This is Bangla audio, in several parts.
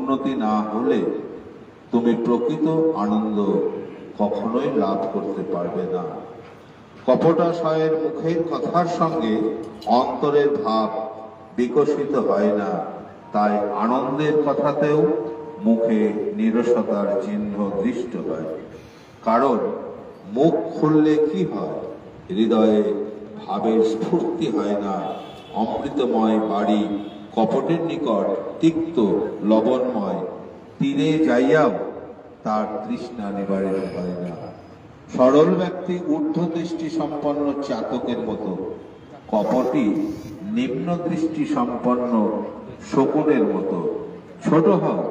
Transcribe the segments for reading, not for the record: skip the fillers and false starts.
উন্নতি না হলে তুমি প্রকৃত আনন্দ কখনোই লাভ করতে পারবে না। কপটাশয়ের মুখের কথার সঙ্গে অন্তরের ভাব বিকশিত হয় না, তাই আনন্দের কথাতেও মুখে নীরসতার চিহ্ন দৃষ্ট হয়। কারণ মুখ খুললে কি হয়? হৃদয়ে ভাবের স্ফূর্তি হয় না। অমৃতময় বাড়ি কপটের নিকট তিক্ত লবণময়, তীরে যাইয়াও তার তৃষ্ণা নিবারিত হয় না। সরল ব্যক্তি ঊর্ধ্ব দৃষ্টি সম্পন্ন চাতকের মতো, কপটি নিম্ন দৃষ্টি সম্পন্ন শকুনের মতো। ছোট হোক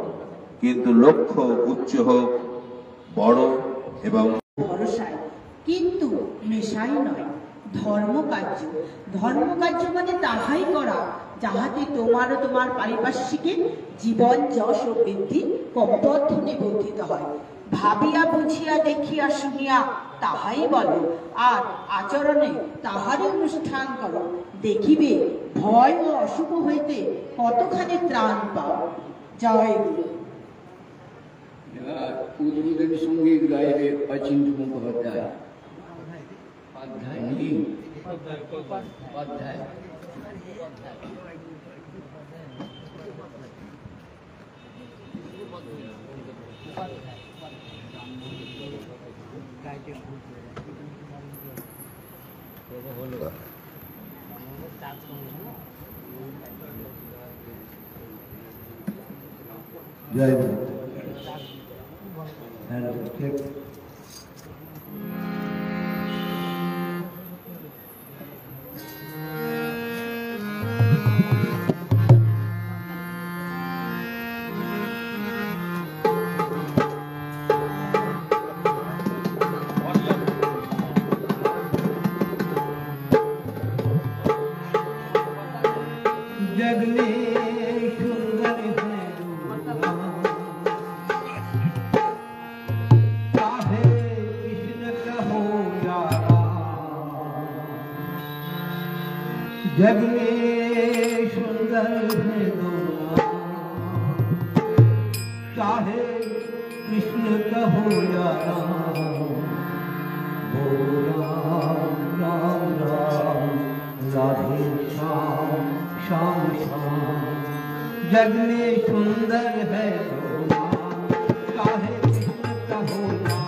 কিন্তু লক্ষ্য উচ্চ হোক, বড় এবং ভরসায় কিন্তু নেশাই নয়। ধর্মকার্য, ধর্মকার্য মানে তাহাই করা যাহাতে তোমার ও তোমার পারিপার্শ্বিকের জীবন যশ ও বৃদ্ধি কপটধ্বনি বর্ধিত হয়। ভাবিয়া বুঝিয়া দেখিয়া শুনিয়া তাহাই বলো, আর আচরণে তাহারই অনুষ্ঠান করো। দেখিবে ভয় ও অশুভ হইতে কতখানি ত্রাণ পাও। জয় গুরু। উদ্বোধনী সঙ্গীত গাইবে অচিন্ত মুখোপাধ্যায়। জয় গুরু। जग में सुंदर है दोनों, चाहे कृष्ण कहो या राम, राम राम राम राधे श्याम श्याम श्याम। जग में सुंदर है दोनों, चाहे कृष्ण कहो या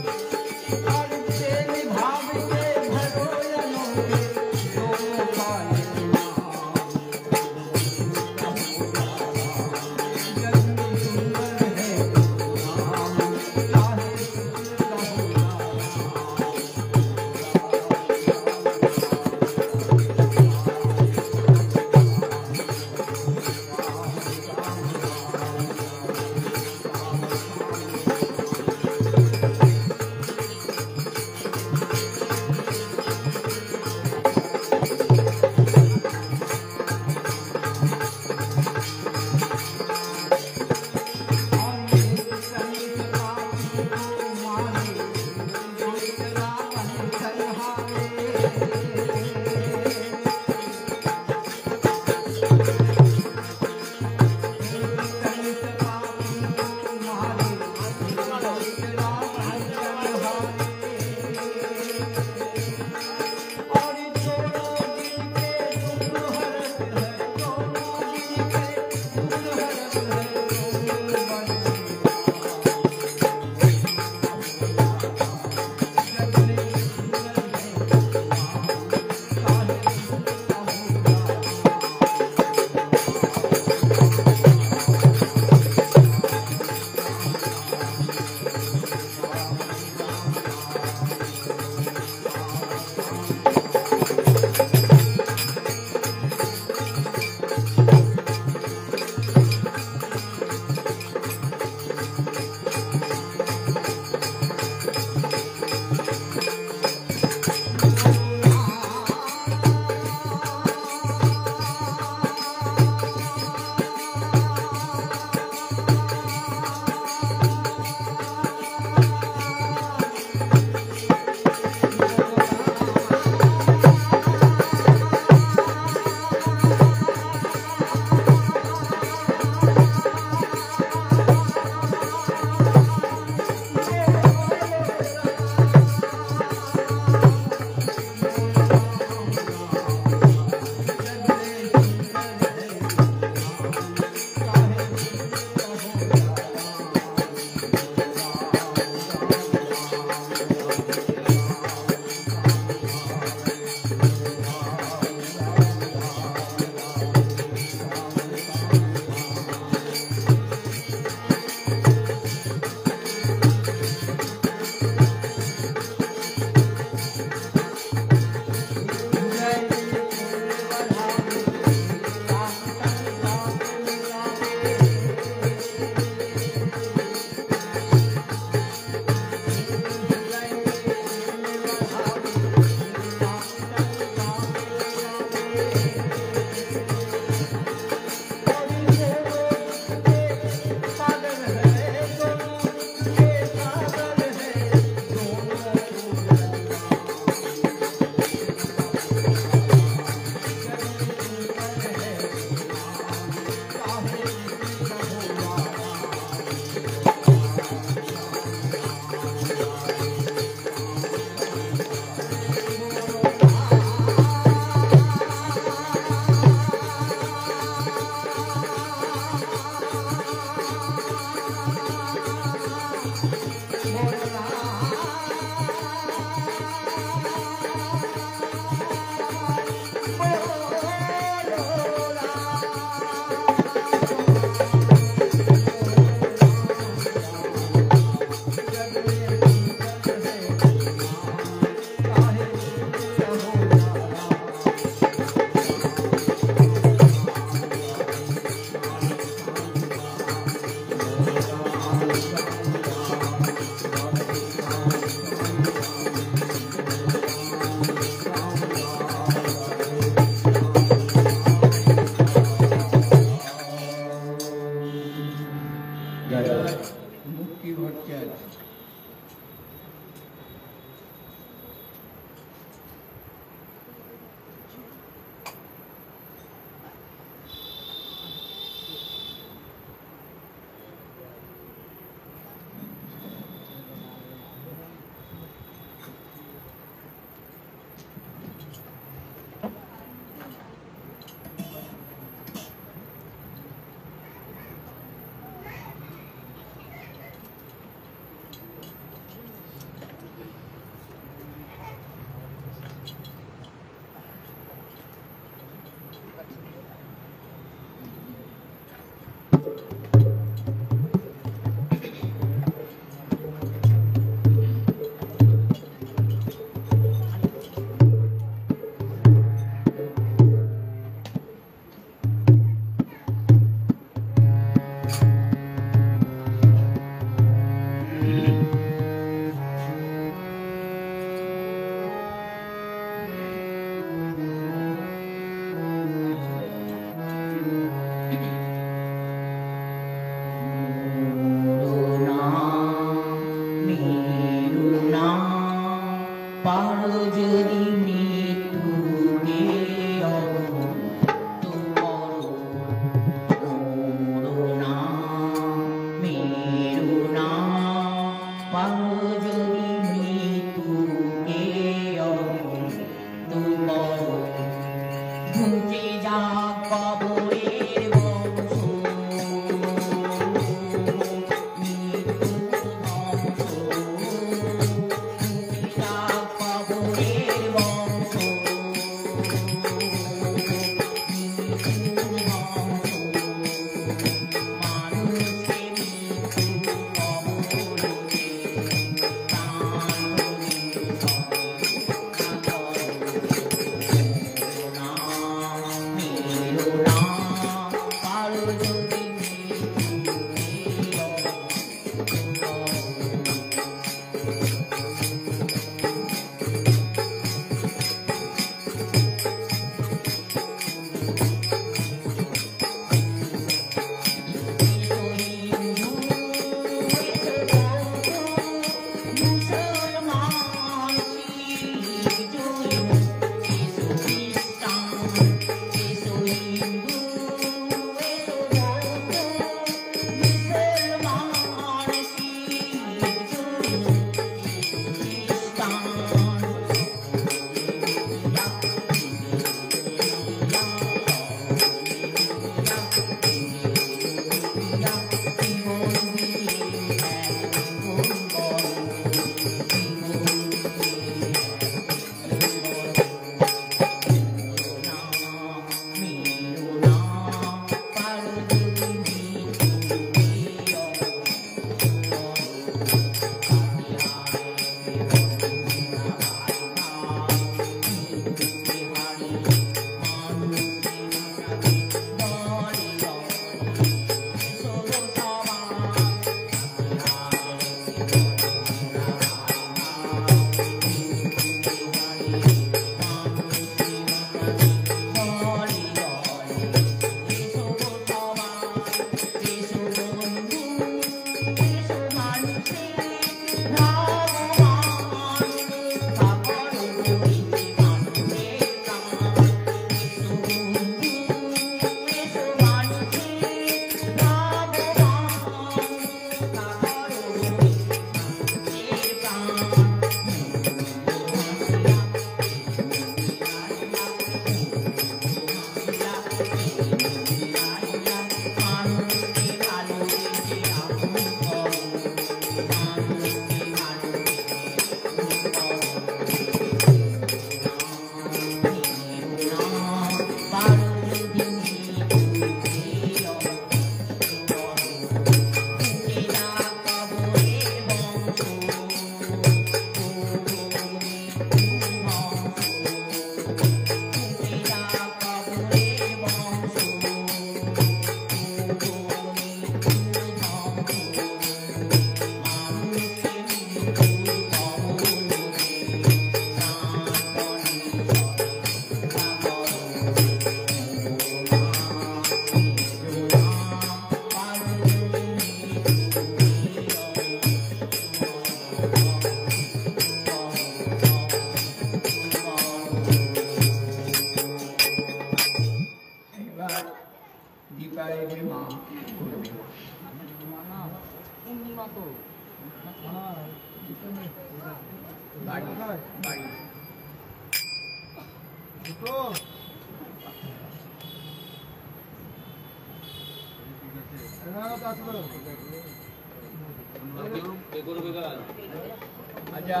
আচ্ছা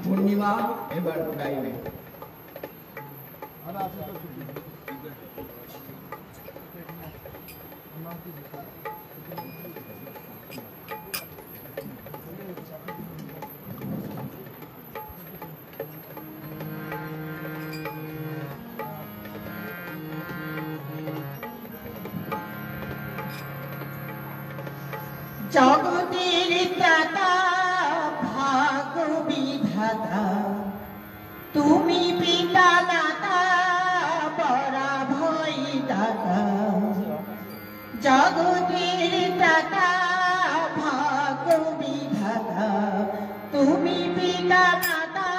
পূর্ণিমা এবার গাইবে। জগতের ত্রাতা ভাগ বিধাতা তুমি পিতা মাতা পরা ভয় দাতা জগতের ত্রাতা ভাগ বিধাতা তুমি পিতা মাতা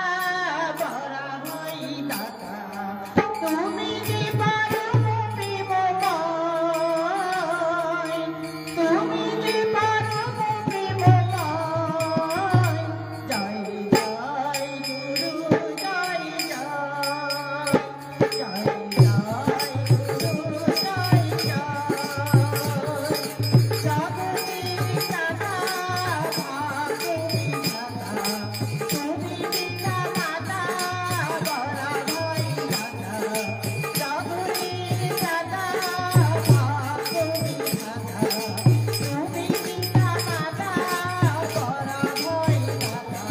পরা ভয় দাতা তুমি যে পরম প্রেমময় তুমি যে পরম প্রেমময় জয় জয় গুরু জয় জয় জয় জয় গুরু জয় জয় জগতের দাতা ভাগ বিধাতা তুমি পিতা মাতা বরা ভয় দাতা জগতের দাতা ভাগ বিধাতা তুমি পিতা মাতা বরা ভয় দাতা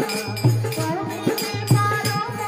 তুমি যে পরম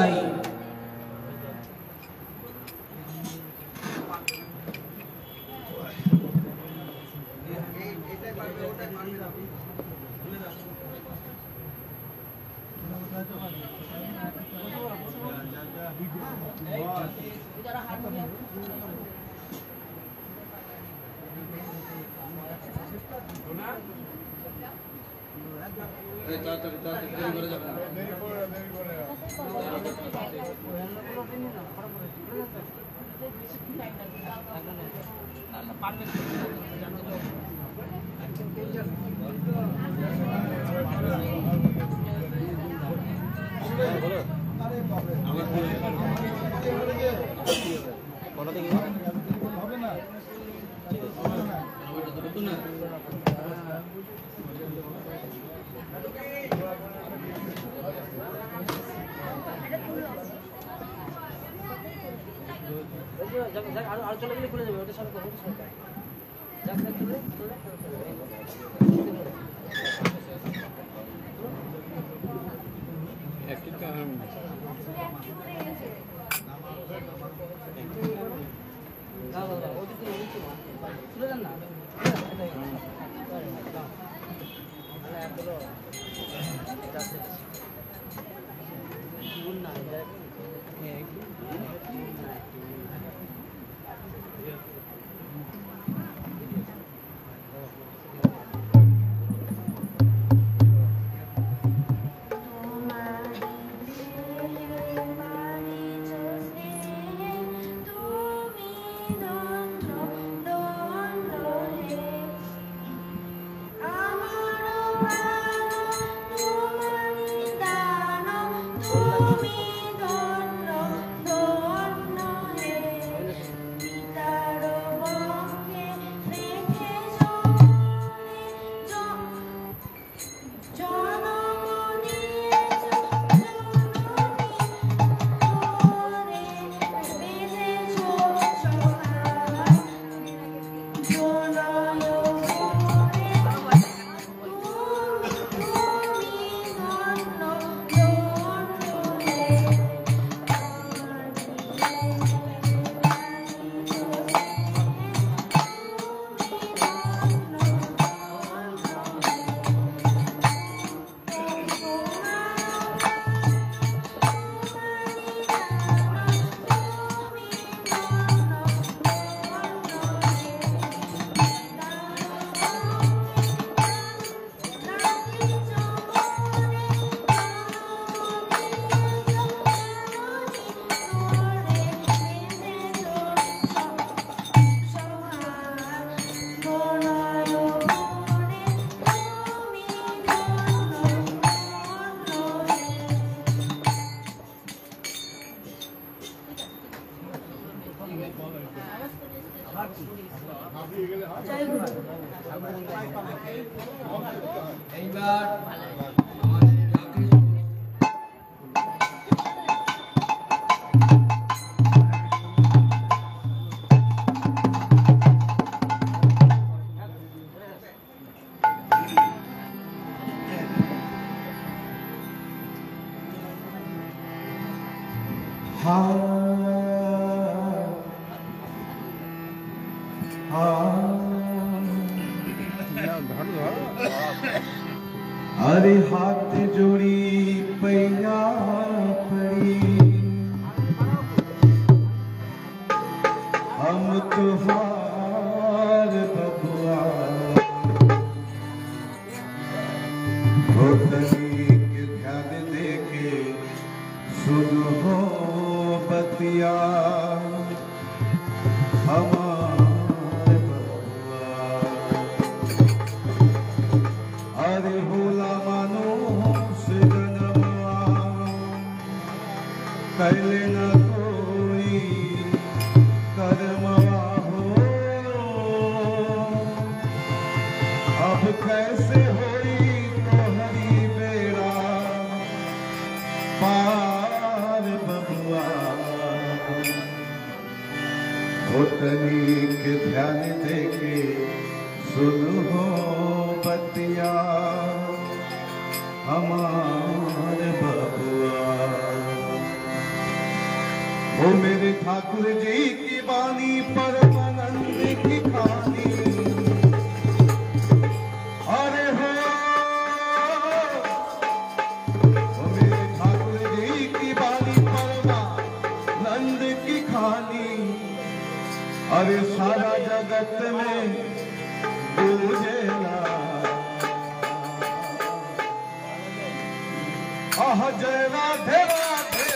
যাই। अरे हाथ जोड़ी पैया पड़ी हम तुहार बबुआ हो तनिक ध्यान दे के सुनो हो बतिया हमार बबुआ अरे होला मानो से जनमवा कैले न कोई कर्मवा हो अब कैसे होई तोहरी बेड़ा पार बबुआ हो तनिक ध्यान दे के सुन हो बतिया हमार बबुआ ओ मेरे ठाकुर जी की बानी परमानंद की कहानी। अरे हो ओ मेरे ठाकुर जी की बानी परमानंद की कहानी। अरे सारा जगत में गूंजेला आह जय राधे राधे।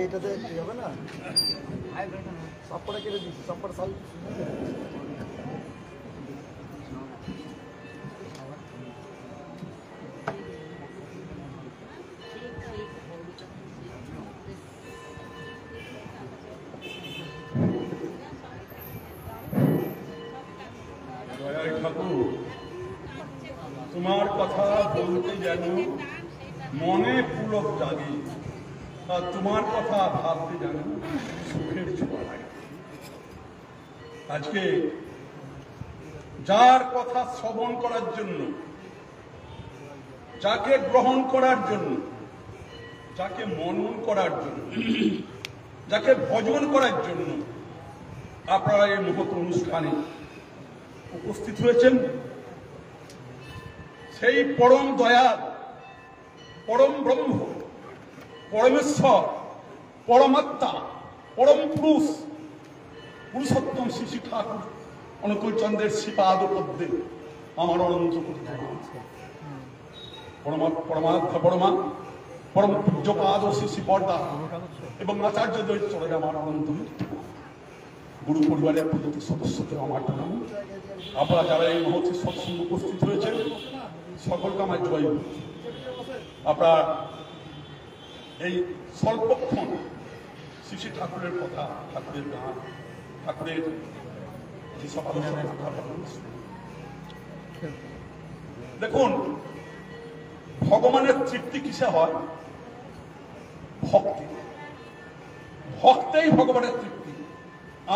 এটাতে হবে না সবকটা কেটে দিচ্ছি সবকটা সাল জয় ঠাকুর, তোমার কথা বলতে যেন মনে পুলক জাগে, আর তোমার কথা ভাবতে যেন সুখের ছোঁয়া লাগে। আজকে যার কথা শ্রবণ করার জন্য, যাকে গ্রহণ করার জন্য, যাকে মনন করার জন্য, যাকে ভজন করার জন্য আপনারা এই মহৎ অনুষ্ঠানে উপস্থিত হয়েছেন, সেই পরম দয়াল, পরম ব্রহ্ম, পরমেশ্বর, পরমাত্মা, পরম পুরুষ, পুরুষোত্তম শ্রী শ্রী ঠাকুর অনুকূল চন্দ্রের শ্রীপাদ পদ্মে আমার অনন্ত পরমাত্মা পরমা পরম পূজ্যপাদ শ্রী শ্রী পর্দা এবং আচার্যদের চলে আমার অনন্ত গুরু পরিবারের প্রতি সদস্যদের আমার প্রণাম। আপনারা যারা এই মহৎ সৎসঙ্গে উপস্থিত হয়েছেন সকলকে আমার জয়। আপনার এই স্বল্পক্ষণ শ্রী শ্রী ঠাকুরের কথা, ঠাকুরের গান, ঠাকুরের যেসব আলোচনা, দেখুন ভগবানের তৃপ্তি কিসে হয়? ভক্তি। ভক্তেই ভগবানের তৃপ্তি।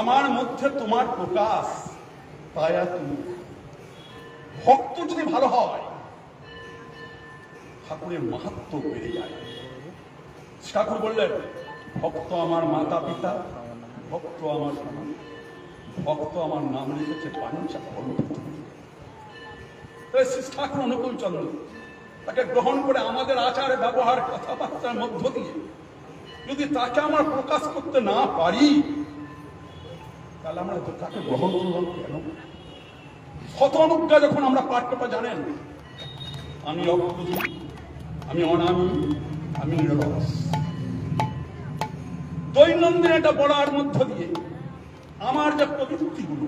আমার মধ্যে তোমার প্রকাশ, তাই আর তুমি। ভক্ত যদি ভালো হয় ঠাকুরের মাহাত্ম্য বেড়ে যায়। ঠাকুর বললেন ভক্ত আমার মাতা পিতা, ভক্ত আমার সমান, ভক্ত আমার নাম লিখেছে পাঞ্চা ঠাকুর অনুকূল চন্দ্র তাকে গ্রহণ করে আমাদের আচার ব্যবহার কথাবার্তার মধ্য দিয়ে যদি তাকে আমরা প্রকাশ করতে না পারি তাহলে আমরা তাকে গ্রহণ করলাম কেন? শত অনুজ্ঞা যখন আমরা পাঠ করতে জানেন, আমি অপ্রদী, আমি অনামী, আমি নিরলস, দৈনন্দিন এটা বলার মধ্য দিয়ে আমার যে প্রবৃত্তিগুলো,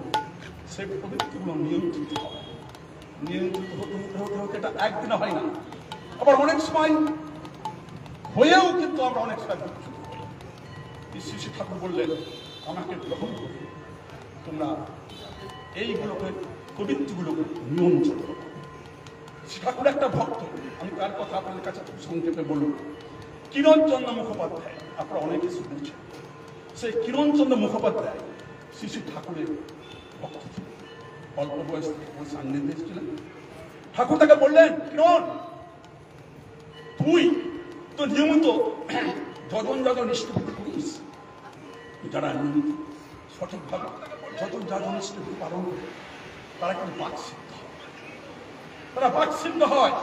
সেই প্রবৃত্তিগুলো নিয়ন্ত্রিত হবে। নিয়ন্ত্রিত হতে হতে হতে এটা একদিনে হয় না, আবার অনেক সময় হয়েও কিন্তু আমরা অনেক সময় শ্রী শ্রী ঠাকুর বললেন আমাকে গ্রহণ করে তোমরা এইগুলোকে, প্রবৃত্তিগুলোকে নিয়ন্ত্রণ করো। ঠাকুর একটা ভক্ত, আমি তার কথা আপনাদের কাছে সংক্ষেপে বলব। কিরণচন্দ্র মুখোপাধ্যায়, আপনারা অনেকে শুনেছেন, সেই কিরণচন্দ্র মুখোপাধ্যায় শ্রী শ্রী ঠাকুরের ভক্ত ছিলেন। অল্প বয়স থেকে সান্নিধ্যে এসেছিলেন। ঠাকুর তাকে বললেন, কিরণ তুই তো নিয়মিত যজন যাজন ইষ্টভূতি করিস, যারা নিয়মিত সঠিকভাবে যজন যাজন ইষ্টভূতি পালন করে তারা কিন্তু বাকসিদ্ধ হয়। তারা বাকসিদ্ধ হয়।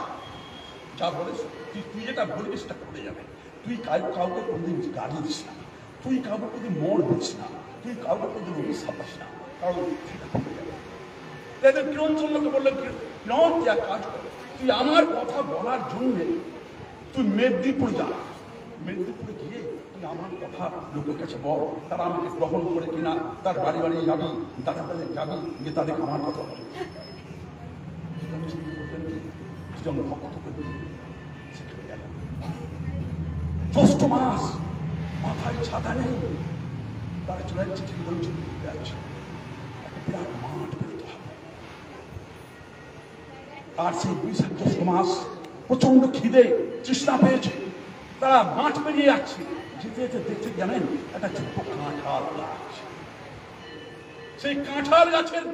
যা বলিস তুই যেটা বলবি সেটা করে যাবে। তুই কাউকে কোনদিন গালি দিস না, তুই কাউকে কোনদিন মন দিস না, তুই কাউকে কোনদিন অভিশাপ দিস না, কারণ সেটা করে যাবে। কিরণচন্দ্রকে বললেন, কিরণ তুই এক কাজ কর, তুই আমার কথা বলার জন্য তুই মেদিনীপুর যা, মেদিনীপুরে গিয়ে তুই আমার কথা লোকের কাছে বল, তারা আমাকে গ্রহণ করে কিনা, তার বাড়ি বাড়ি যাবি, তাদের কাছে যাবি, গিয়ে তাদের আমার কথা বল। সেখানে গেল। জ্যৈষ্ঠ মাস, মাথায় ছাতা নেই, তারা চলে যাচ্ছে যাচ্ছে, বিরাট মাঠ বেরোতে হবে। আর সেই বৈশাখ জ্যৈষ্ঠ মাস, প্রচন্ড খিদে তৃষ্ণা পেয়েছে, তারা মাঠ পেরিয়ে যাচ্ছে। যেতে যেতে দেখতে জানেন একটা ছোট্ট কাঁঠাল গাছ। সেই কাঁঠাল গাছের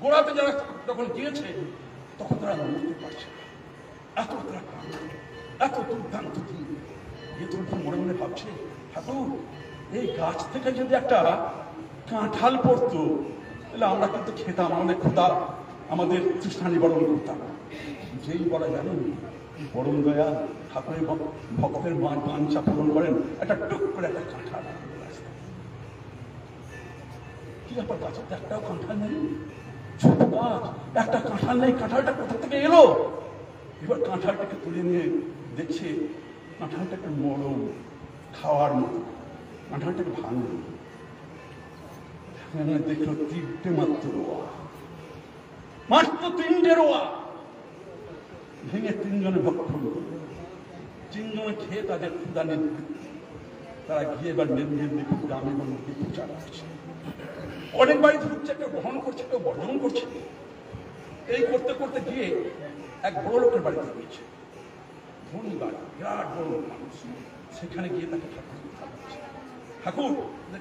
গোড়াতে যারা যখন গিয়েছে তখন তারা নড়তে পারছে না, এত তারা এত দুর্দান্ত দিন। এ তো মনে মনে ভাবছে, ঠাকুর এই গাছ থেকে যদি একটা কাঁঠাল পড়তো তাহলে আমরা কিন্তু খেতাম, আমাদের ক্ষুধা, আমাদের তৃষ্ণা নিবারণ করতাম। যেই বলা জানেন পরম দয়া ঠাকুরের ভক্তের বাঞ্ছা পূরণ করেন, একটা টুক করে একটা কাঁঠাল। কি ব্যাপার, গাছের একটাও কাঁঠাল নেই, ছোট গাছ, একটা কাঁঠাল নেই, কাঁঠালটা কোথা থেকে এলো? এবার কাঁঠালটাকে তুলে নিয়ে দেখছে কাঁঠালটাকে নরম, খাওয়ার মতো, কাঁঠালটাকে ভাঙল, দেখলো তিনটে মাত্র রোয়া, মাত্র তিনটে রোয়া, ভেঙে তিনজনে ভক্ষণ করল। তিনজনে খেয়ে তাদের ক্ষুধা নিবৃত্তি, তারা গিয়ে এবার মেদিনীপুর গ্রামে মধ্যে প্রচার করছে। অনেক বাড়ি ঢুকছে, কেউ গ্রহণ করছে, কেউ বর্জন করছে। এই করতে করতে গিয়ে এক বড় লোকের বাড়িতে গিয়েছে, ধনী বাড়ি, বিরাট বড় লোক মানুষ। সেখানে গিয়ে তাকে ঠাকুর কথা বলছে। ঠাকুর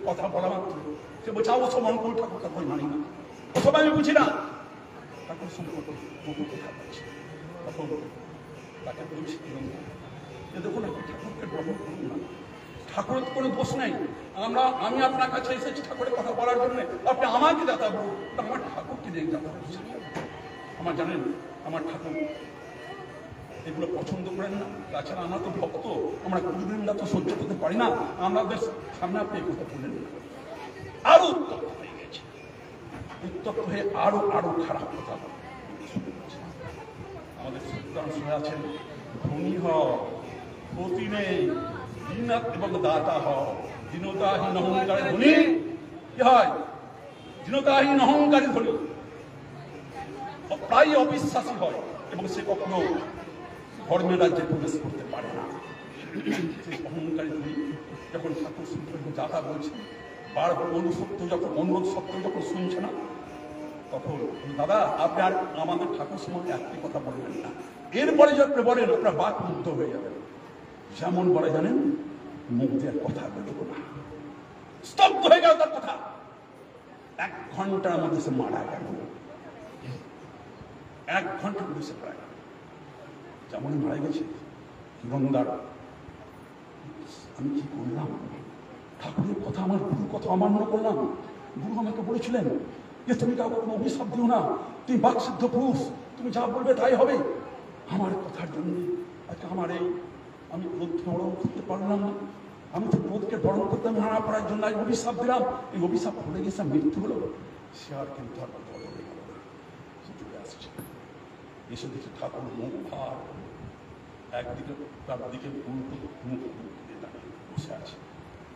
কথা বলা মাত্র সে বলছে, ওসব মঙ্গল ঠাকুর কথা মানি না, ওসব আমি বুঝি না। ঠাকুর সম্পর্কে মঙ্গল কথা বলছে। তখন তাকে বলছি, দেখুন আপনি ঠাকুরকে গ্রহণ করুন না, ঠাকুরের কোনো দোষ নেই। আমি আপনার কাছে এসেছি ঠাকুরের কথা বলার জন্য, আপনি আমাকে যাতা বলুন, আমার ঠাকুরকে নিয়ে যাতা বলছেন। আমার জানেন, আমার ঠাকুর এগুলো পছন্দ করেন না। তাছাড়া আমরা তো ভক্ত, আমরা গুরুবৃন্দা তো সহ্য করতে পারি না। আমাদের সামনে আপনি এই কথা বললেন, আরো উত্তপ্ত হয়ে গেছে। উত্তপ্ত হয়ে আরো আরো খারাপ কথা আমাদের সুলতান শুনে আছেন, ধনী হও, গতি নেই, দীনাত এবং দাতা হও, দীনতাহীন অহংকারী ধনী কি হয়? দীনতাহীন অহংকারী ধনী প্রায় অবিশ্বাসী হয় এবং সে কখনো ধর্মের রাজ্যে প্রবেশ করতে পারে না। সেই অহংকারী ধনী যখন ঠাকুর সম্পর্কে যাতা বলছে, বারবার অনুরোধ সত্ত্বেও যখন শুনছে না, তখন দাদা আপনি আর আমাদের ঠাকুর সম্বন্ধে একটি কথা বলবেন না, এরপরে যখন বলেন আপনার বাক মুগ্ধ হয়ে যাবে। যেমন বলে জানেন, মুখ দিয়ে কথা বেরোবো না, স্তব্ধ হয়ে গেল তার কথা। 1 ঘন্টার মধ্যে সে মারা গেল, 1 ঘন্টার মধ্যে সে মারা গেল। যেমন মারা গেছে, জীবনদার আমি কি করলাম? ঠাকুরের কথা, আমার গুরুর কথা অমান্য করলাম। গুরু আমাকে বলেছিলেন যে তুমি কাউকে কোনো অভিশাপ দিও না, তুমি বাকসিদ্ধ পুরুষ, তুমি যা বলবে তাই হবে। আমার কথার জন্য আজকে আমার এই আমি ক্রোধকে বরণ করতে পারলাম না। আমি তো ক্রোধকে বরণ করতে না পারার জন্য আমি অভিশাপ দিলাম। এই অভিশাপ পড়ে গেছে, মৃত্যু হলো। সে আর কিন্তু আর কথা বলে গেল না, সে চলে আসছে। এসে দেখি ঠাকুর মুখ ভার, একদিকে তার দিকে উল্টো মুখ দিয়ে দাঁড়িয়ে বসে আছে।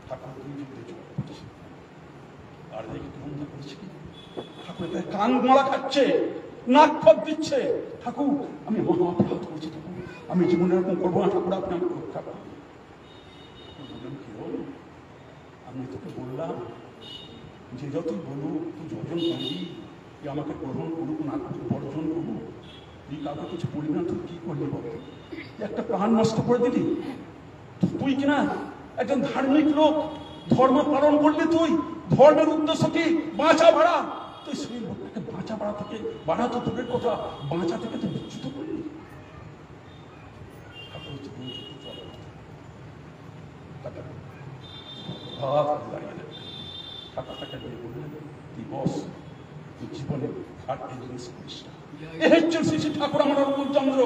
ঠাকুর দুই যুদ্ধে চলে পড়ছে। আর দেখি মনটা করেছে কি, ঠাকুরের কান মারা খাচ্ছে, নাক খত দিচ্ছে। ঠাকুর আমি মহা অপরাধ করেছি, ঠাকুর আমি জীবনে এরকম করবো না, ঠাকুর আপনি আমাকে রক্ষা করুন। আমি তোকে বললাম যে যতই বলুক তুই যজন করবি, তুই আমাকে গ্রহণ করুক না করুক, বর্জন করুক, তুই কাউকে কিছু বলি না, তুই কি করলি বল? একটা প্রাণ নষ্ট করে দিলি তুই, কিনা একজন ধার্মিক লোক, ধর্ম পালন করলি তুই, ধর্মের উদ্দেশ্য কি? বাঁচা বাড়া। তুই সেই লোকটাকে বাঁচা বাড়া থেকে, বাড়া তো দূরের কথা, বাঁচা থেকে তুই বিচ্যুত করলি। জীবনে আর এই জিনিস করিস না। এ হচ্ছে শ্রী শ্রী ঠাকুর আমার অনুকূলচন্দ্র।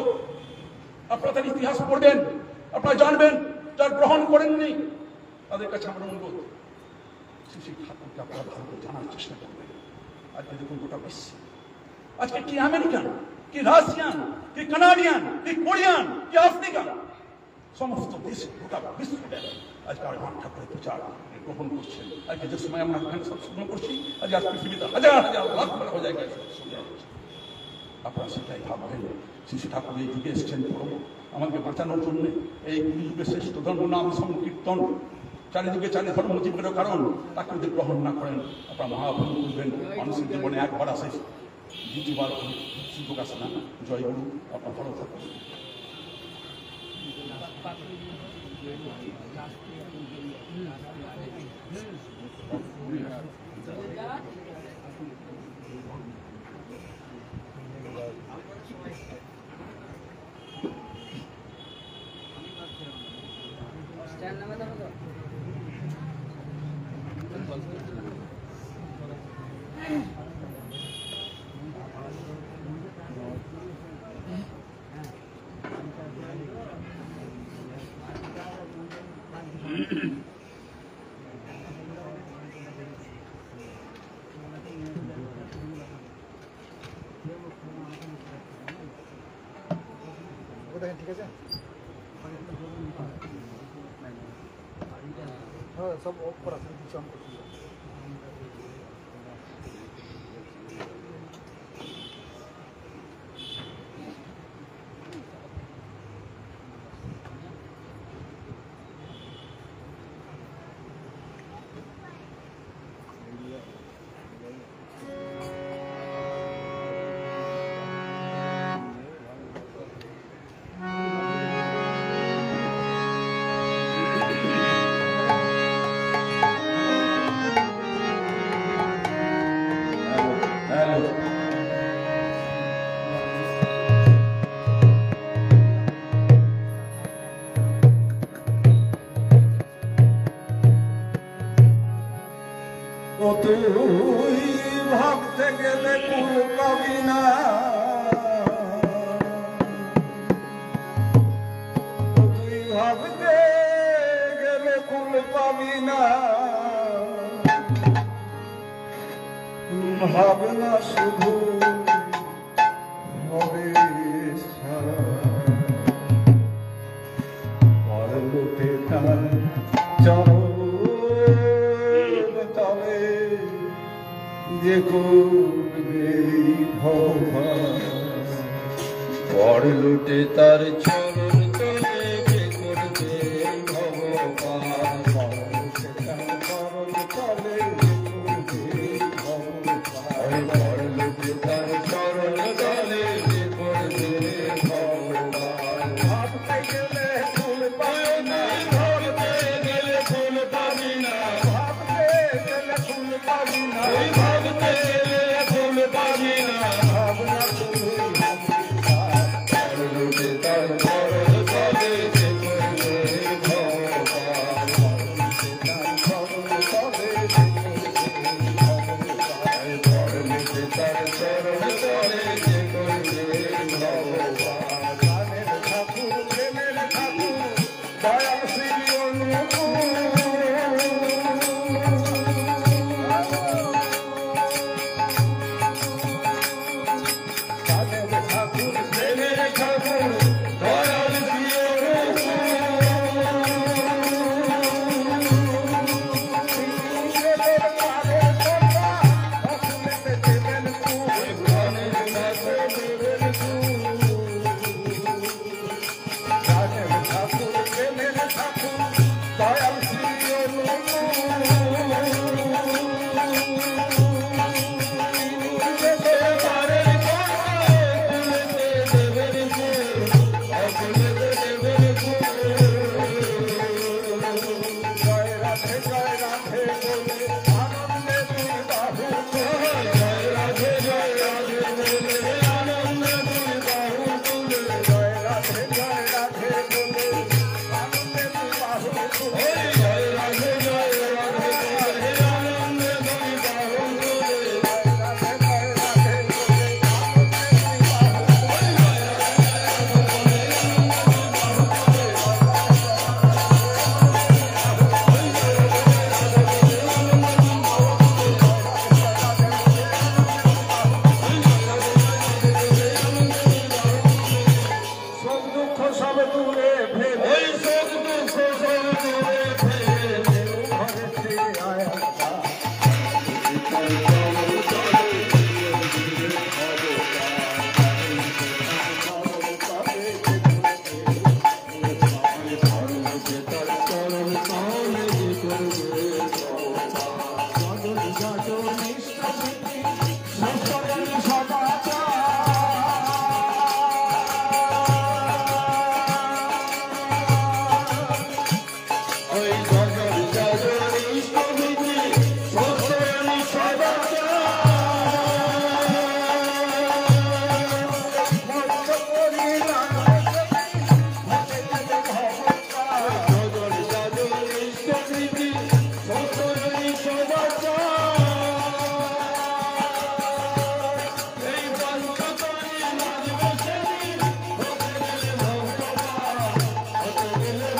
আপনারা তার ইতিহাস পড়বেন, আপনারা জানবেন। যারা গ্রহণ করেননি তাদের কাছে আমার অনুরোধ, শ্রী শ্রী ঠাকুরকে আপনারা ভালো করে জানার চেষ্টা করবেন। আজকে দেখুন গোটা বিশ্বে, আজকে কি আমেরিকান, কি রাশিয়ান, কি কানাডিয়ান, কি কোরিয়ান, কি আফ্রিকান, সমস্ত দেশে গোটা বিশ্বে আজকে আমার ঠাকুরের প্রচার গ্রহণ করছেন। আজকে যে সময় আমরা এখানে সৎসঙ্গ করছি, আজকে আজ পৃথিবীতে হাজার হাজার লাখ লাখ জায়গায় সৎসঙ্গ হচ্ছে। আপনারা সেটাই ভাববেন, শ্রী ঠাকুর এই যুগে এসছেন আমাকে বাঁচানোর জন্য। এই যুগে শ্রেষ্ঠ ধর্ম নাম সংকীর্তন, চারিদিকে চারি ধর্ম জীবনের কারণ। তাকে যদি গ্রহণ না করেন আপনারা মহাভুল করবেন। মানুষের জীবনে একবার আসে, দ্বিতীয়বার সুযোগ আসে না। জয় গুরু, আপনার ভালো থাকুন। ঠিক আছে, হ্যাঁ সব অফ করা, কিছু অন করছি। পাবি না, ভাবনা শুধু হবে সারা। পরলোকে তার চরণ তলে যে করবে ভগবান, পরলোকে তার চরণ তলে যে করবে ভগবান, পরলোকে তার চরণ তলে যে করবে ভগবান, পরলোকে তার চরণ তলে যে করবে ভগবান। ভাবতে গেলে ফুল পাবি না, ভাবতে গেলে ফুল পাবি না, ভাবতে গেলে ফুল পাবি না, ভাবতে গেলে ফুল পাবি না, ভাবনা শুধু পরলোকে তার চরণ তলে যে করবে ভগবান, তার চরণ তলে যে করবে ভগবান। পরলোকে তার চরণ তলে যে করবে ভগবান। প্রাণের ঠাকুর, প্রেমের ঠাকুর, দয়াল শ্রী অনুকূল। প্রাণের ঠাকুর, প্রেমের ঠাকুর দয়াল শ্রী প্রেমের পারে কথা, অসুরেতে দেবেন ফুল। প্রাণের ঠাকুর, প্রেমের ঠাকুর, দয়াল শ্রী জয় রাধে বলে আনন্দে তুই বাহু তোল। জয় রাধে বলে আনন্দে তুই বাহু তোল। জয় রাধে বলে আনন্দে তুই বাহু তোল। জয় রাধে বলে আনন্দে তুই বাহু তোল। জয় রাধে বলে আনন্দে তুই বাহু তোল। সুখ দুঃখ সব দূরে ফেলে, ওই শোক দুঃখ সব দূরে ফেলে ঘরে ফিরে আয় আল্লাহ। ওই গজল গজল ইষ্টবিধি সত্যনি গজল গজল ইষ্টবিধি সত্যনি এই পঞ্চতরি নাচবে সেদিন হতে গেলে ভগবান, হতে গেলে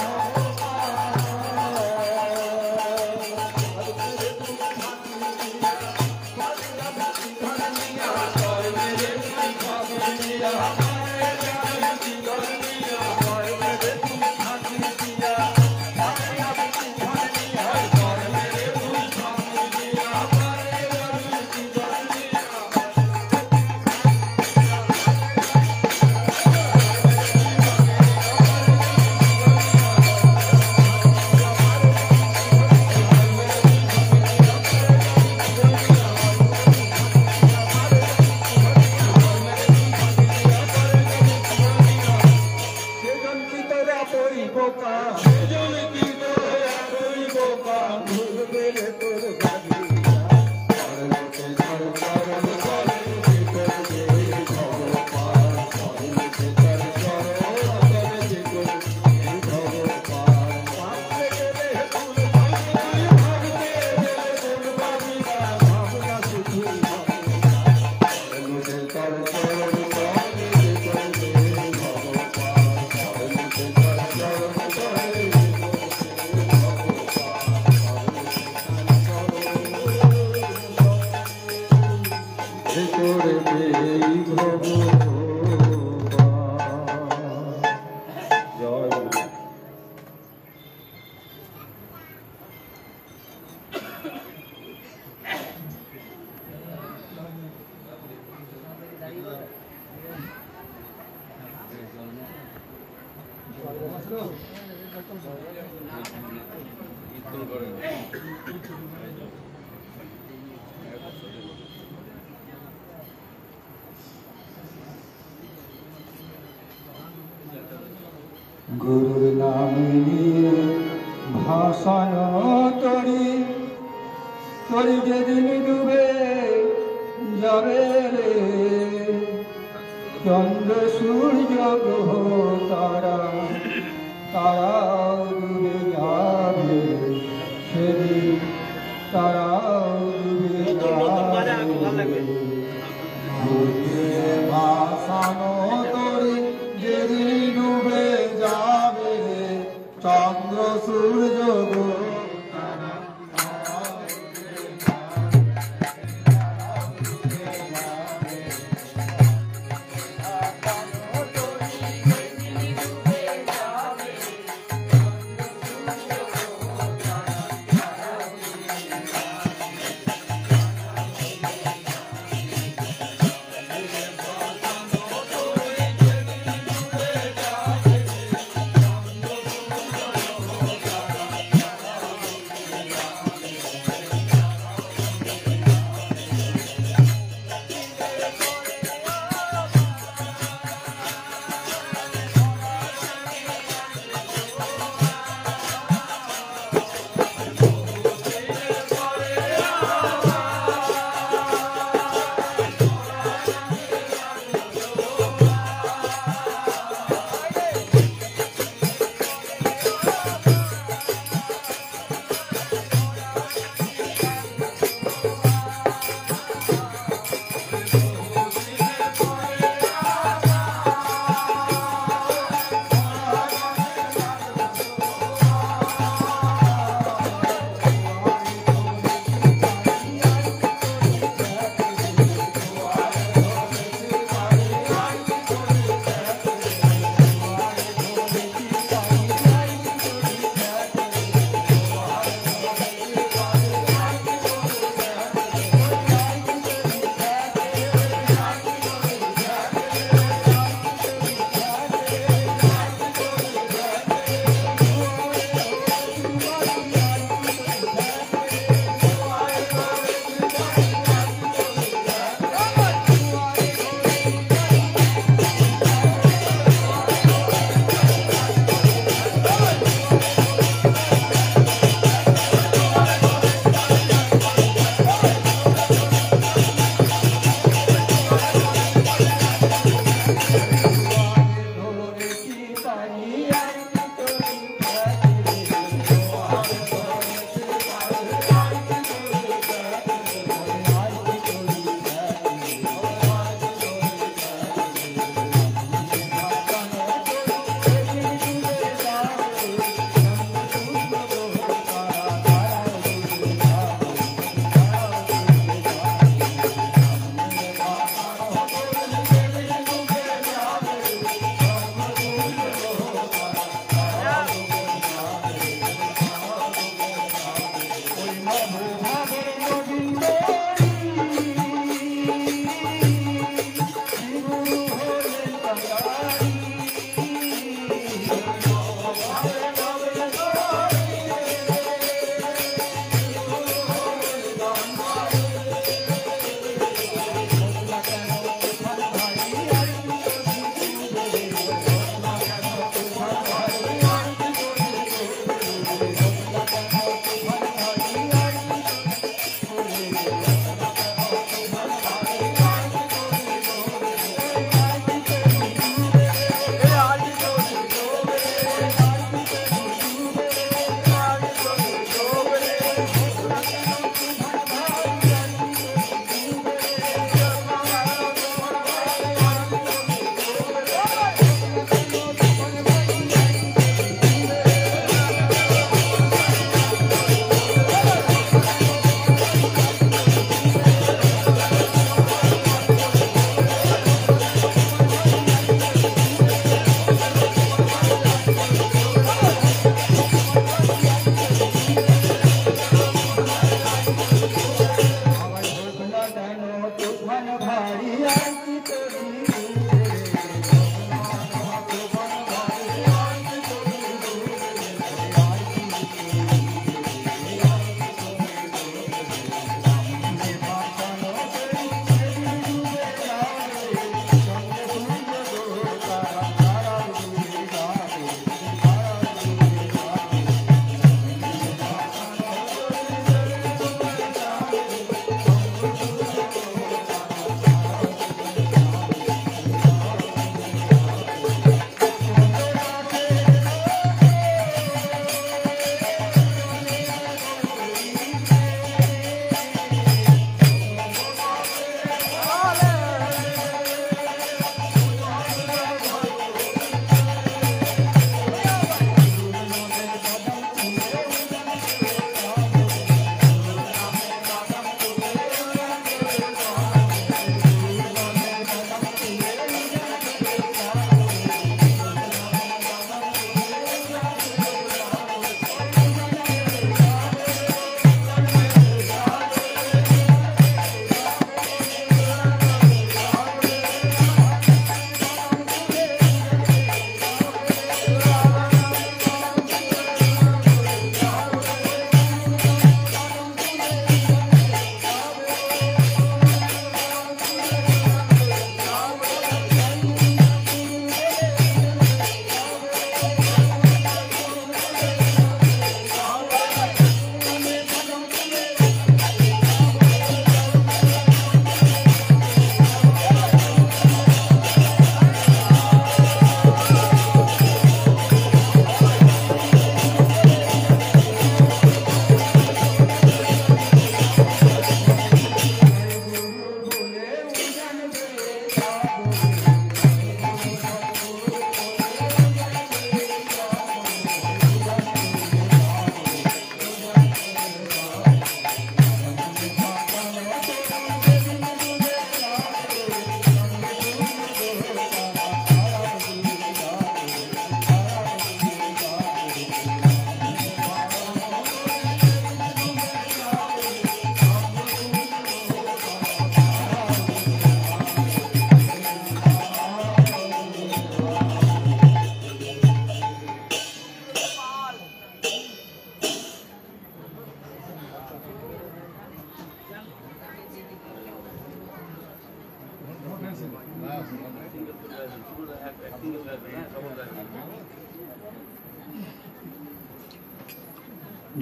গুরুর নামে নিয়ে ভাষায় তরি তরি যেদিন ডুবে যাবে রে, চন্দ্র সূর্য গ্রহ তারা তারাও ডুবে যাবে সেদিন, তারাও ডুবে যাবে। গুরুর ভাষানো তরি যেদিন ডুবে যাবে, চন্দ্র সূর্য গ্রহ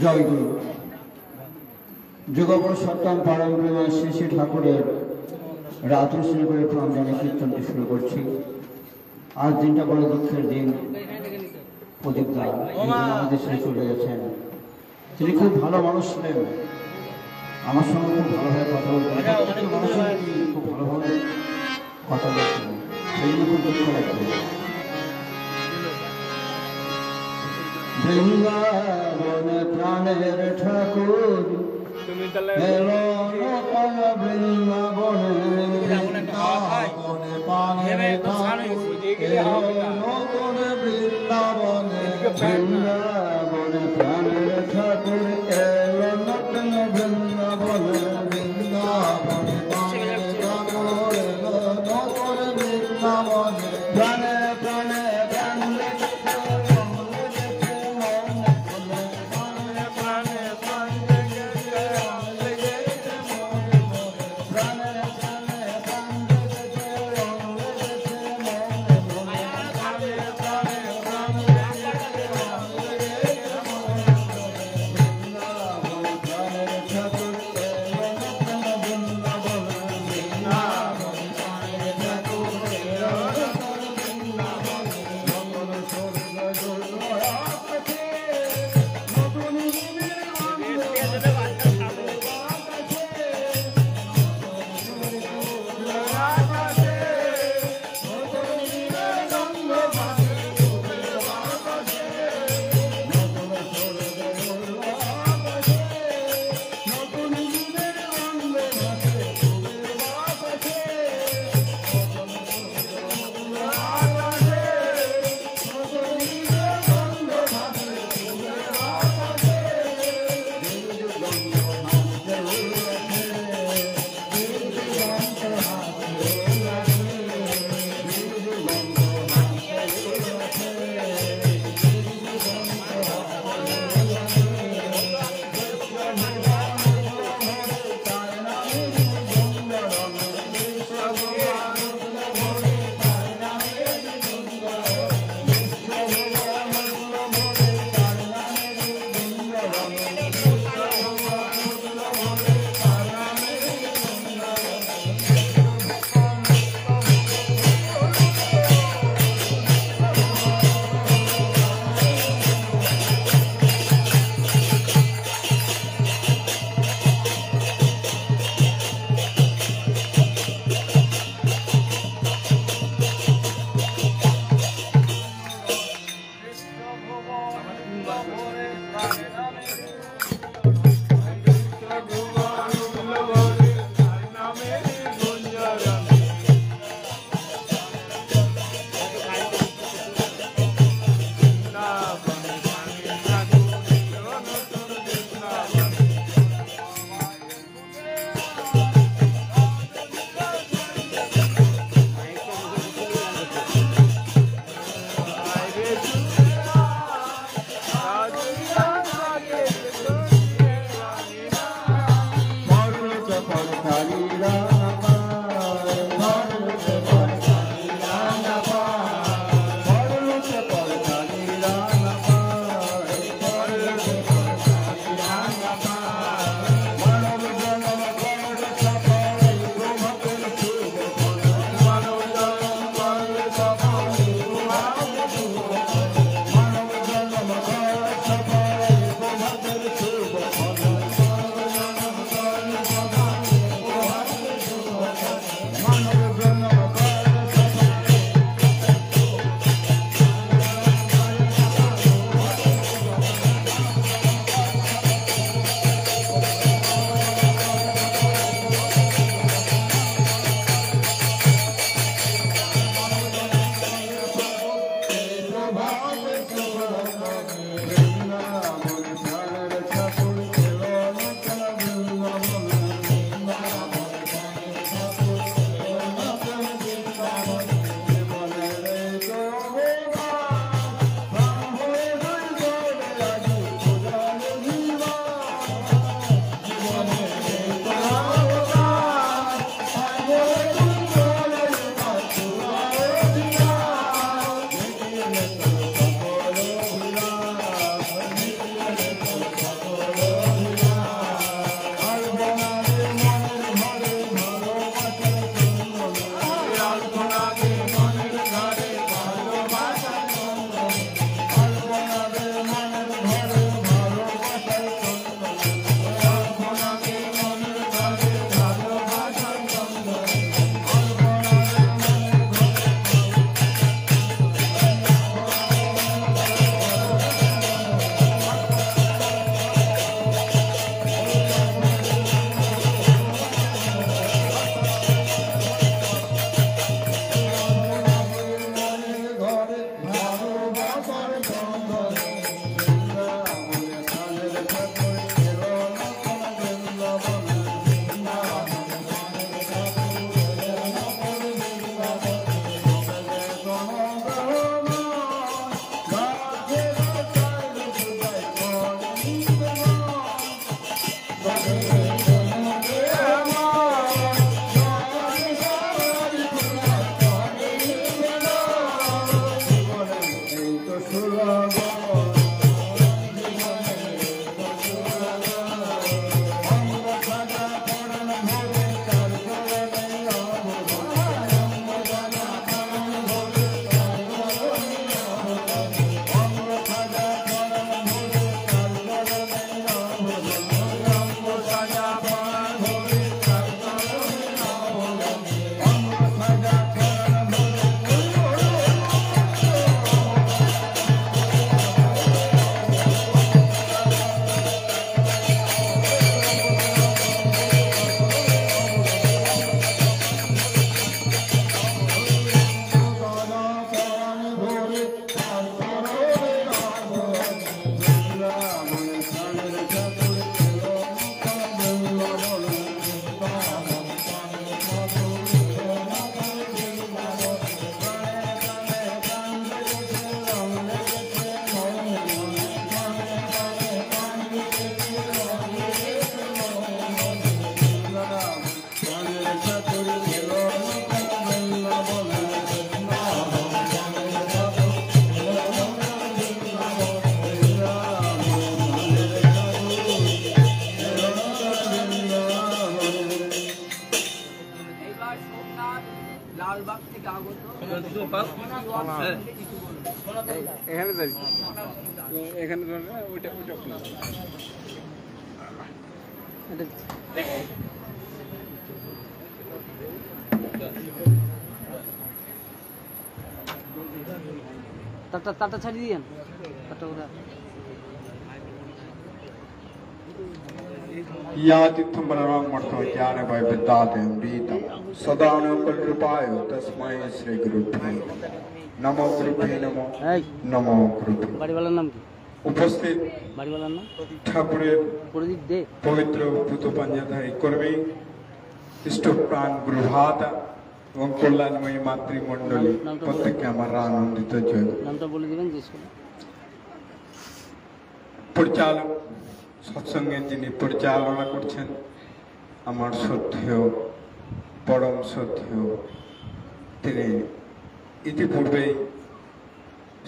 জয় গুরু। যুগপর সপ্তম পালন শ্রী শ্রী ঠাকুরের রাত্রি করে প্রণাম জানিয়ে কীর্তনটি শুরু করছি। আজ দিনটা বড় দুঃখের দিন। প্রদীপ দাস আমাদের ছেড়ে চলে গেছেন। তিনি খুব ভালো মানুষ ছিলেন, আমার সঙ্গে খুব ভালোভাবে কথা বলতেন, মানুষের খুব ভালোভাবে কথা বলতেন, সেই জন্য খুব দুঃখ লাগবে। বৃন্দাবনে প্রাণের ঠাকুর এলো নতুন বৃন্দাবনে, বৃন্দাবনে প্রাণের ঠাকুর এলো নতুন বৃন্দাবনে, বৃন্দাবনে প্রাণের ঠাকুর এলো নতুন বৃন্দাবনে, বৃন্দাবনে প্রাণের ঠাকুর এলো নতুন বৃন্দাবনে, প্রাণে প্রাণে প্রাণে এখানে দাঁড়ি এখানে ওইটা ওইটা তারটা ছাড়িয়ে দিয়েন তারটা ওরা यातिथ्यं वररामर्थो ज्ञानमय विद्याते अमृतम् सदानुकल्पाय तस्मै श्री गुरुभ्यो नमो गुरुभ्यो नमो এই नमो गुरुभ्यो বাড়িওয়ালার নাম কি উপস্থিত বাড়িওয়ালার নাম ঠাকুরের প্রদীপ দে পবিত্র পুত পাঞ্জাধারী কর্মী ইষ্টপ্রাণ গুরুভাতা এবং কল্যাণময়ী মাতৃমণ্ডলী প্রত্যেককে আমার আনন্দিত জয় নামটা বলে দিবেন যে স্কুল পরিচালক সৎসঙ্গের যিনি পরিচালনা করছেন আমার শ্রদ্ধেয় পরম শ্রদ্ধেয় তিনি ইতিপূর্বেই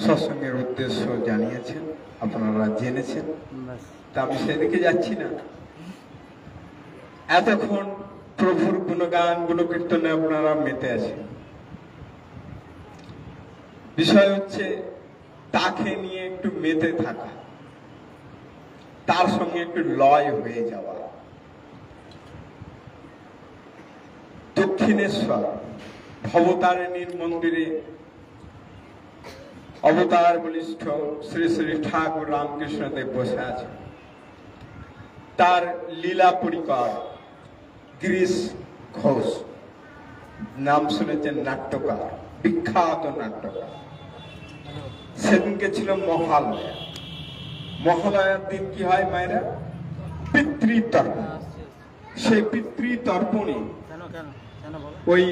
সৎসঙ্গের উদ্দেশ্য জানিয়েছেন, আপনারা জেনেছেন, ব্যাস তা আমি সেদিকে যাচ্ছি না। এতক্ষণ প্রভুর গুণগান গুণকীর্তনে আপনারা মেতে আছেন। বিষয় হচ্ছে তাকে নিয়ে একটু মেতে থাকা, তার সঙ্গে একটু লয় হয়ে যাওয়া। দক্ষিণেশ্বর ভবতারিণীর মন্দিরে অবতার বলিষ্ঠ শ্রী শ্রী ঠাকুর রামকৃষ্ণ দেব বসে আছে। তার লীলা পরিকর গিরিশ ঘোষ, নাম শুনেছেন, নাট্যকার, বিখ্যাত নাট্যকার। সেদিনকে ছিল মহালয়া। মহালয়ার দিন কি হয় মায়েরা? পিতৃতর্পণ। সেই পিতৃতর্পণে ওই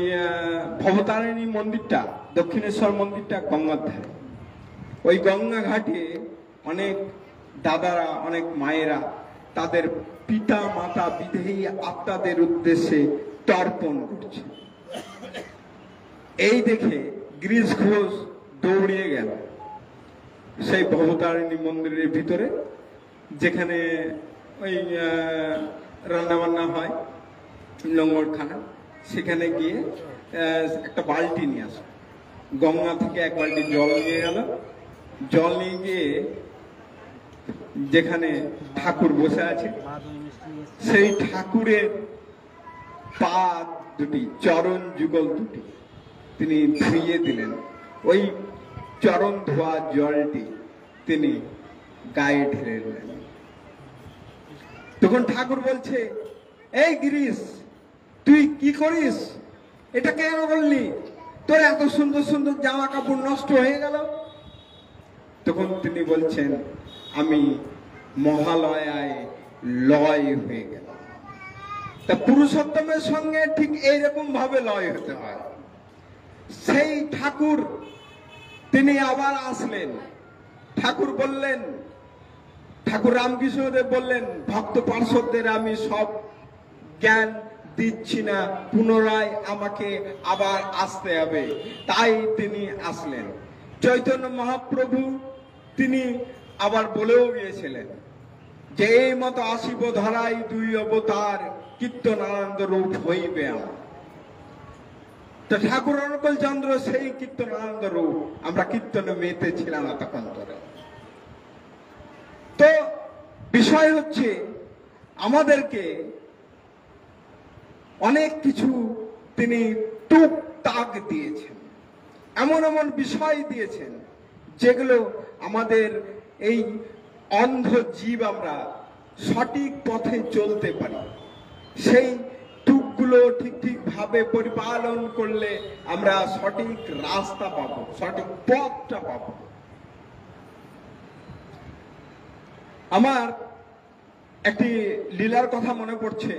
ভবতারিণী মন্দিরটা, দক্ষিণেশ্বর মন্দিরটা গঙ্গার ধারে। ওই গঙ্গা ঘাটে অনেক দাদারা, অনেক মায়েরা তাদের পিতা মাতা বিদেহী আত্মাদের উদ্দেশ্যে তর্পণ করছে। এই দেখে গিরিশ ঘোষ দৌড়িয়ে গেল সেই ভবতারিণী মন্দিরের ভিতরে, যেখানে ওই রান্না বান্না হয়, লঙ্গরখানা, সেখানে গিয়ে একটা বালতি নিয়ে আসে। গঙ্গা থেকে এক বালতি জল নিয়ে গেল। জল নিয়ে গিয়ে যেখানে ঠাকুর বসে আছে সেই ঠাকুরের পা দুটি, চরণ যুগল দুটি তিনি ধুইয়ে দিলেন। ওই চরণ ধোয়া জলটি তিনি গায়ে ঢেলে দিলেন। তখন ঠাকুর বলছে, এই গিরিশ, তুই কি করিস? এটা কেন করলি? তোর এত সুন্দর সুন্দর জামা কাপড় নষ্ট হয়ে গেল। তখন তিনি বলছেন, আমি মহালয়ায় লয় হয়ে গেলাম। তা পুরুষোত্তমের সঙ্গে ঠিক এইরকম ভাবে লয় হতে হয়। সেই ঠাকুর তিনি আবার আসলেন। ঠাকুর বললেন, ঠাকুর রামকৃষ্ণদেব বললেন, ভক্ত পার্শ্বদের আমি সব জ্ঞান দিচ্ছি না, পুনরায় আমাকে আবার আসতে হবে। তাই তিনি আসলেন। চৈতন্য মহাপ্রভু তিনি আবার বলেও গিয়েছিলেন যে এই মতো আসিব ধরাই দুই অবতার, কীর্তন আনন্দ রূপ হইবে আমার। তো ঠাকুর অনুকূল চন্দ্র সেই কীর্তন আনন্দ রূপ, আমরা কীর্তনে মেতেছিলাম এতক্ষণ ধরে। তো বিষয় হচ্ছে আমাদেরকে অনেক কিছু তিনি টুকটাক দিয়েছেন, এমন এমন বিষয় দিয়েছেন যেগুলো আমাদের এই অন্ধ জীব আমরা সঠিক পথে চলতে পারি। সেই টুকগুলো ঠিক ঠিক ভাবে পরিপালন করলে আমরা সঠিক রাস্তা পাবো, সঠিক পথটা পাবো। আমার একটি লীলার কথা মনে পড়ছে,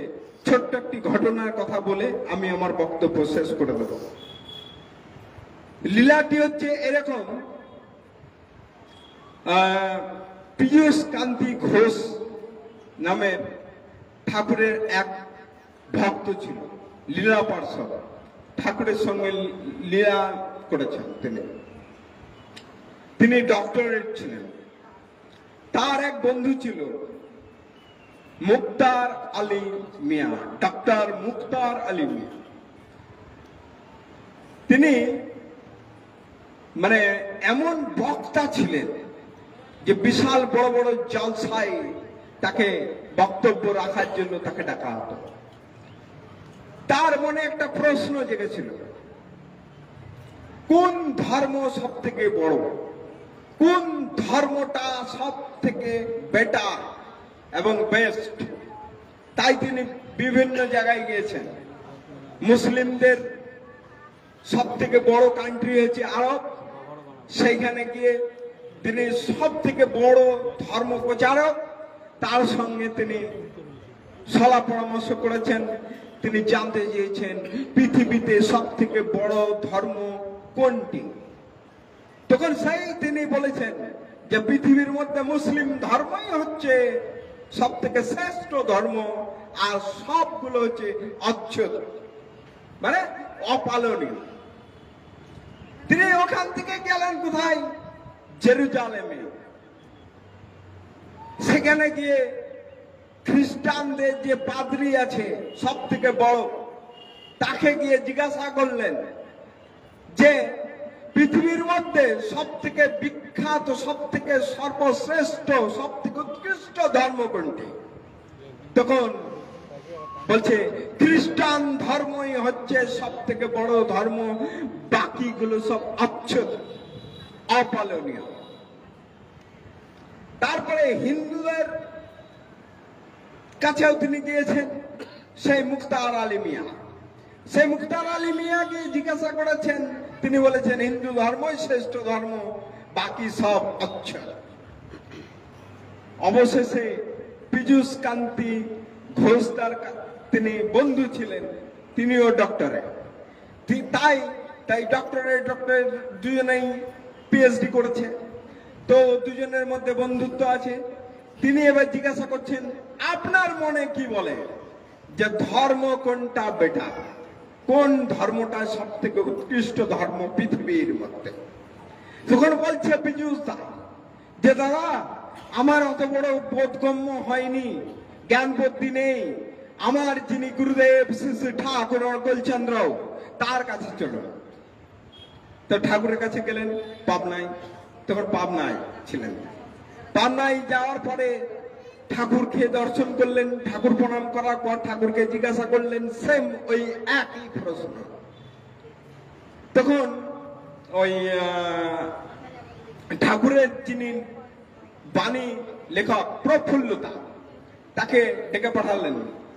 ছোট্ট একটি ঘটনার কথা বলে আমি আমার বক্তব্য শেষ করে দেব। লীলাটি হচ্ছে এরকম, পীযূষ কান্তি ঘোষ নামের ঠাকুরের এক ভক্ত ছিল, লীলা পার্ষদ, ঠাকুরের সঙ্গে লীলা করেছেন। তিনি ডক্টরেট ছিলেন। তার এক বন্ধু ছিল মুক্তার আলী মিয়া, ডাক্তার মুক্তার আলী মিয়া। তিনি মানে এমন বক্তা ছিলেন যে বিশাল বড় বড় জলসায় তাকে বক্তব্য রাখার জন্য তাকে ডাকা হতো। তার মনে একটা প্রশ্ন জেগেছিল, কোন ধর্ম সব থেকে বড়, কোন ধর্মটা সব থেকে বেটার এবং বেস্ট। তাই তিনি বিভিন্ন জায়গায় গিয়েছেন। মুসলিমদের সব থেকে বড় কান্ট্রি হচ্ছে আরব, সেইখানে গিয়ে তিনি সব থেকে বড় ধর্ম প্রচারক, তার সঙ্গে তিনি সলা পরামর্শ করেছেন। তিনি জানতে চেয়েছেন পৃথিবীতে সব থেকে বড় ধর্ম কোনটি। তখন সেই তিনি বলেছেন যে পৃথিবীর মধ্যে মুসলিম ধর্মই হচ্ছে সব থেকে শ্রেষ্ঠ ধর্ম, আর সবগুলো হচ্ছে অচ্ছুত, মানে অপালনীয়। তিনি ওখান থেকে গেলেন কোথায়? জেরুজালেমে। সেখানে গিয়ে খ্রিস্টানদের যে পাদ্রী আছে সব থেকে বড়, তাকে গিয়ে জিজ্ঞাসা করলেন যে পৃথিবীর মধ্যে সব থেকে বিখ্যাত, সব থেকে সর্বশ্রেষ্ঠ, সব থেকে উৎকৃষ্ট ধর্ম কোনটি? তখন বলছে খ্রিস্টান ধর্মই হচ্ছে সব থেকে বড় ধর্ম, বাকিগুলো সব অচ্ছুত, অপালনীয়। তারপরে হিন্দুদের কাছেও তিনি গিয়েছেন, সেই মুক্তার আলী মিয়া। সেই মুক্তার আলী মিয়াকে জিজ্ঞাসা করেছেন, তিনি বলেছেন হিন্দু ধর্মই শ্রেষ্ঠ ধর্ম, বাকি সব অচ্ছুত। অবশেষে পীযূষ কান্তি ঘোষ তার তিনি বন্ধু ছিলেন, তিনিও ডক্টরেট। তাই ডক্টরেট দুজনেই পিএইচডি করেছে, তো দুজনের মধ্যে বন্ধুত্ব আছে। তিনি এবার জিজ্ঞাসা করছেন, আপনার মনে কি বলে যে ধর্ম কোনটা বেটার, কোন ধর্মটা সব থেকে উৎকৃষ্ট ধর্ম পৃথিবীর মধ্যে? তখন বলছে পীযূষ দা যে দাদা, আমার অত বড় বোধগম্য হয়নি, জ্ঞান বুদ্ধি নেই, আমার যিনি গুরুদেব শ্রী শ্রী ঠাকুর অর্গলচন্দ্র, তার কাছে চলো। তো ঠাকুরের কাছে গেলেন পাবনায়। তখন পাবনায় ছিলেন। পাবনায় যাওয়ার পরে ঠাকুরকে দর্শন করলেন। ঠাকুর প্রণাম করার পর ঠাকুরকে জিজ্ঞাসা করলেন সেম ওই একই প্রশ্ন। তখন ওই ঠাকুরের যিনি বাণী লেখক প্রফুল্লতা, তাকে ডেকে পাঠালেন।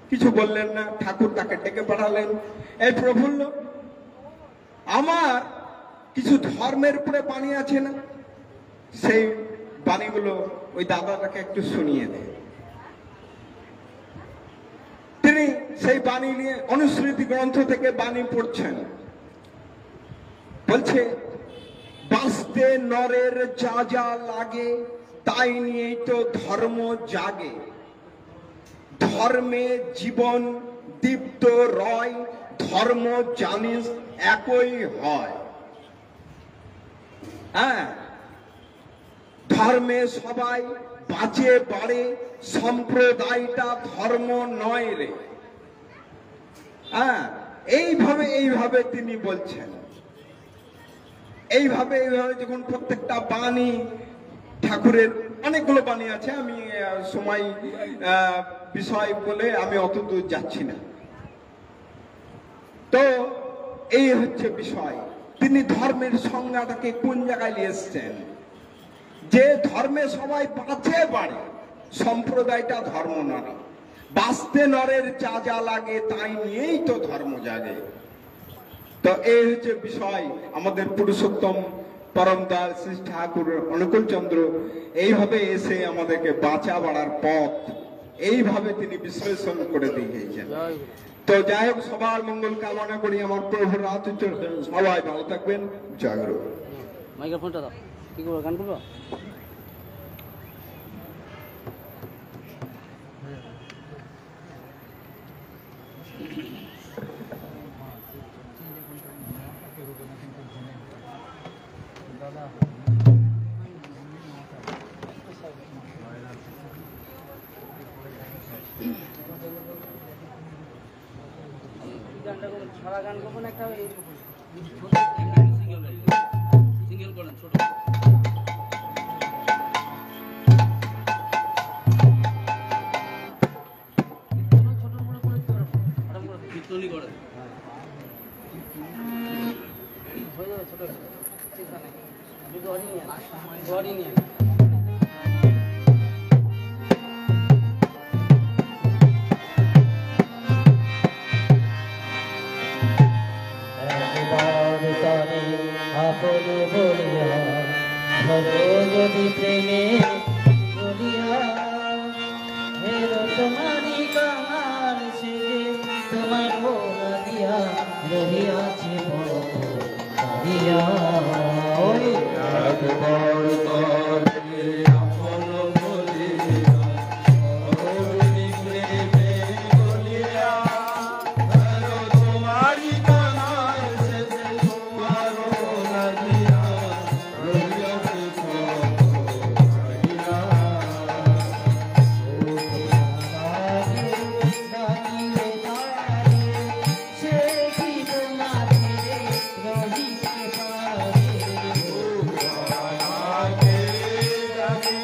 কিছু বললেন না, ঠাকুর তাকে ডেকে পাঠালেন, এই প্রফুল্ল, আমার কিছু ধর্মের উপরে বাণী আছে না, সেই বাণীগুলো ওই দাদাটাকে একটু শুনিয়ে দেয়। তিনি সেই বাণী নিয়ে অনুস্মৃতি গ্রন্থ থেকে বাণী পড়ছেন। বলছে, বাঁচতে নরের যা যা লাগে, তাই নিয়েই তো ধর্ম জাগে। ধর্মে জীবন দীপ্ত রয়, ধর্ম জানিস একই হয়। হ্যাঁ, ধর্মে সবাই বাঁচে বাড়ে, সম্প্রদায়টা ধর্ম নয় রে। হ্যাঁ, এইভাবে তিনি বলছেন। এইভাবে যখন প্রত্যেকটা বাণী, ঠাকুরের অনেকগুলো বাণী আছে, আমি সময় বিষয় বলে আমি অত দূর যাচ্ছি না। তো এই হচ্ছে বিষয়। তিনি ধর্মের সংজ্ঞাটাকে কোন জায়গায় নিয়ে এসছেন, যে ধর্মে সবাই বাঁচে বাড়ে, সম্প্রদায়টা ধর্ম নয়। বাঁচতে নরের যা যা লাগে, তাই নিয়েই তো ধর্ম জাগে। তো এই হচ্ছে বিষয়। আমাদের পুরুষোত্তম পরমদাস শ্রী ঠাকুর অনুকূল চন্দ্র এইভাবে এসে আমাদেরকে বাঁচা বাড়ার পথ এইভাবে তিনি বিশ্লেষণ করে দিয়েছেন। তো যাই হোক, সবার মঙ্গল কামনা করি। আমার প্রভুর রাত সবাই ভালো থাকবেন। জয় গুরু। মাইক্রোফোনটা দাও, কি করবো, গান করবো? গানটা সারা গান করবো না, একটা সিঙ্গেল ঘরই নিয়ে আপন বলিয়া ধরো যদি প্রেমে বলিয়া হেরো তোমারি কামার সে তোমার বোনা দিয়া রহিয়াছে দিয়া ওই একবার তারে আপন বলিয়া অরুণি প্রেমে বলিয়া ধরো তোমারি কানার শেষে তোমার লাগিয়া রহিয়াছে ছাড়িয়া। সে কি তোমার রহিতে পারে আগে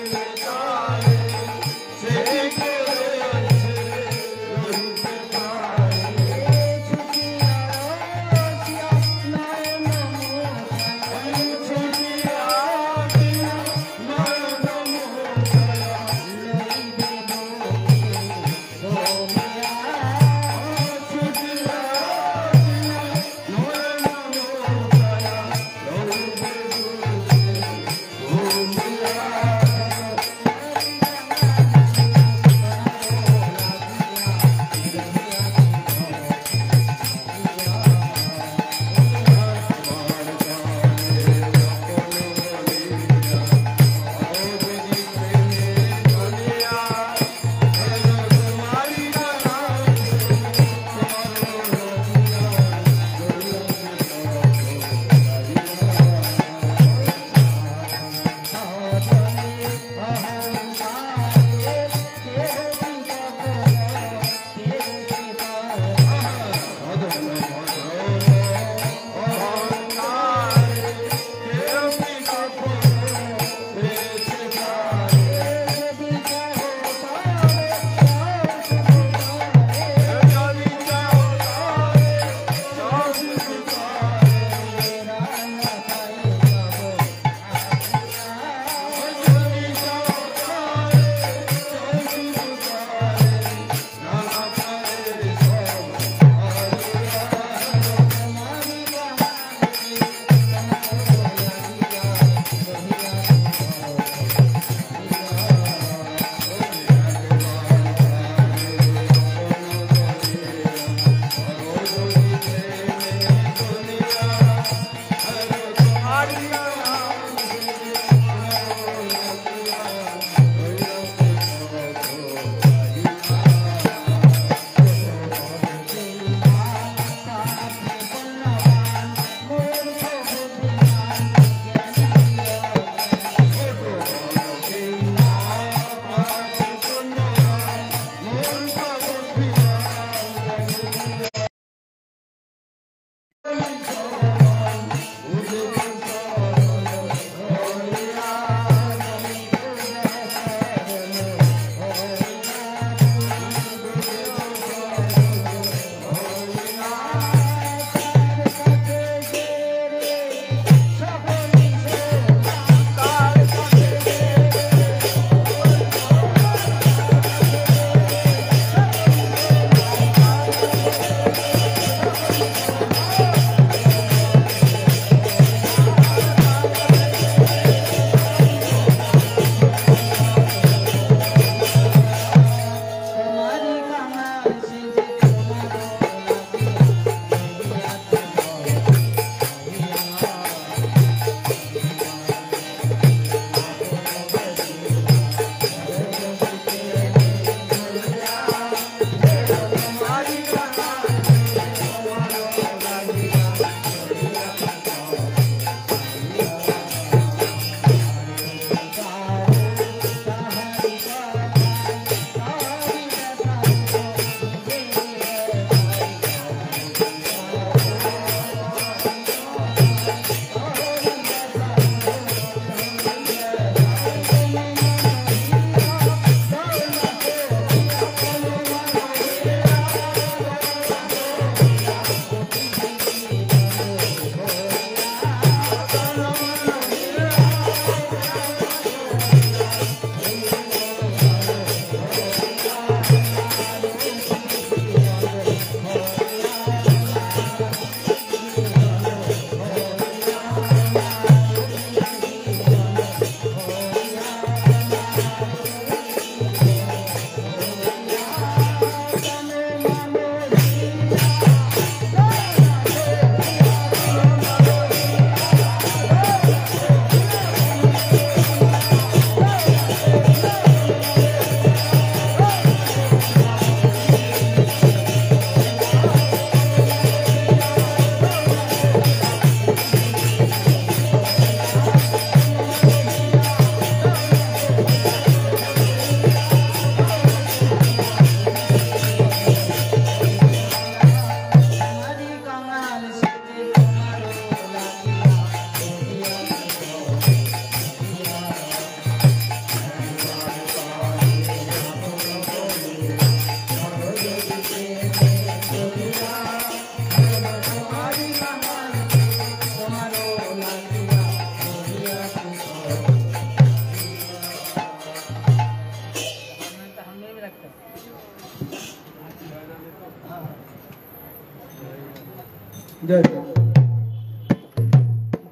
জয়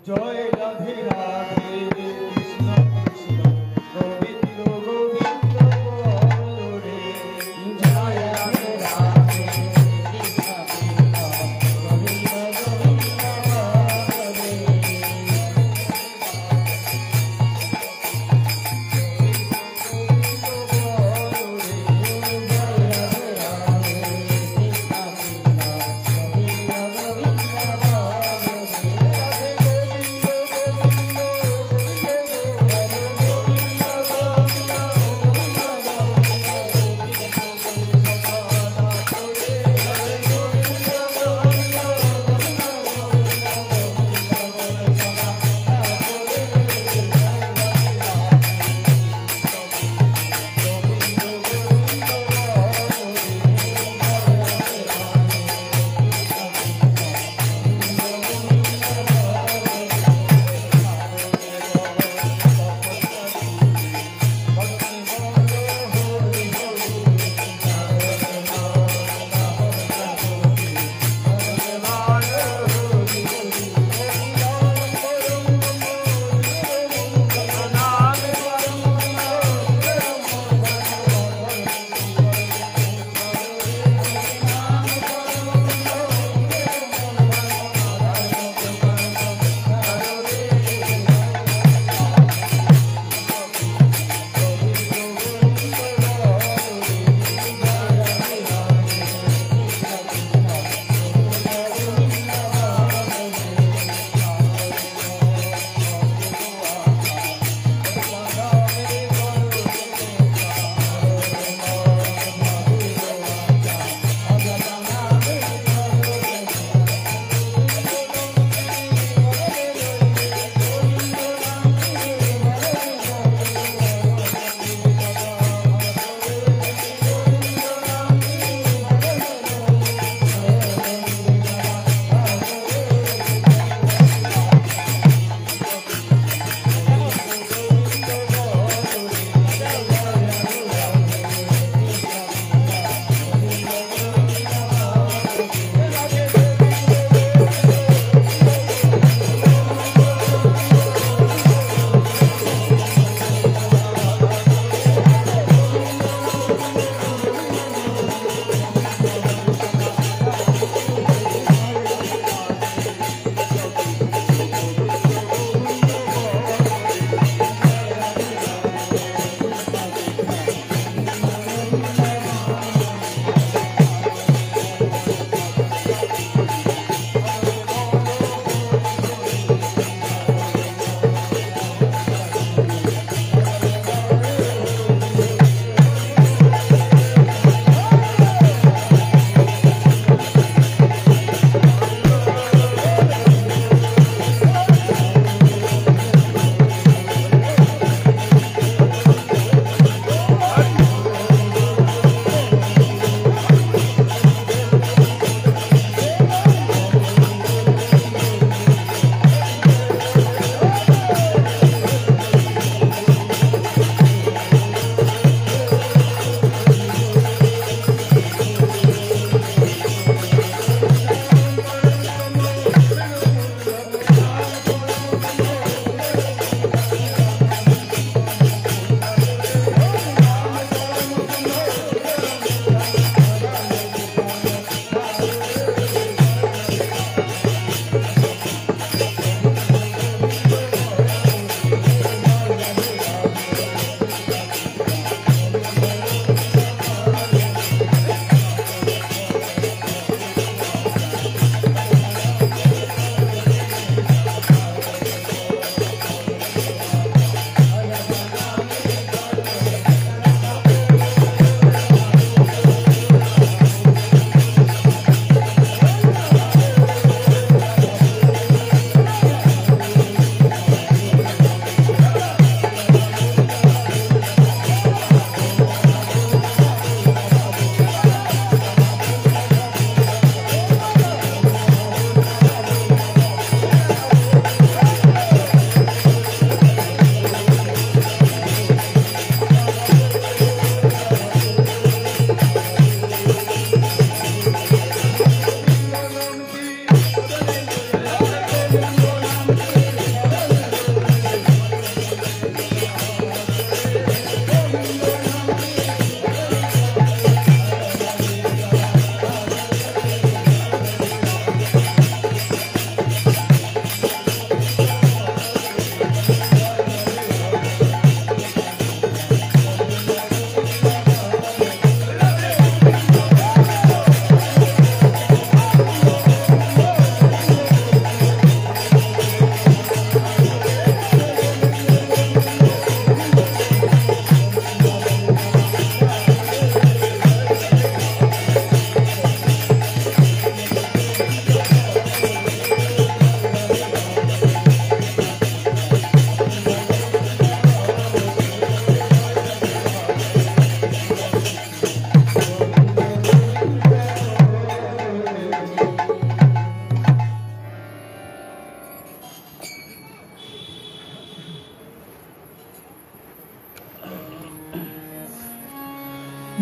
জয় রাধে রাধে কৃষ্ণ কৃষ্ণ গোবিন্দ গোবিন্দ বল রে জয় রাধে রাধে কৃষ্ণ কৃষ্ণ গোবিন্দ গোবিন্দ বল রে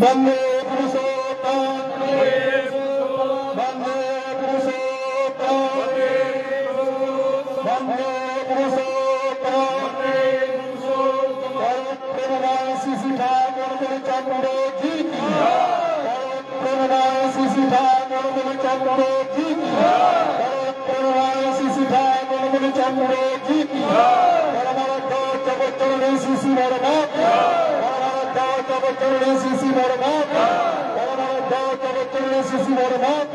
বন্দে পুরুষোত্তম বন্দে পুরুষোত্তম বন্দে পুরুষোত্তম প্রেরণায় শিশু ঠাকুর চন্দ্র জি কি প্রেরণায় শিশু ঠাকুর চন্দ্র জি কি প্রেরণায় শিশু ঠাকুর চন্দ্র জি কি জগৎচরণী শিশু বর্মক জগৎচরণী শিশু বর্মক জগৎচরণী শিশু বর্মক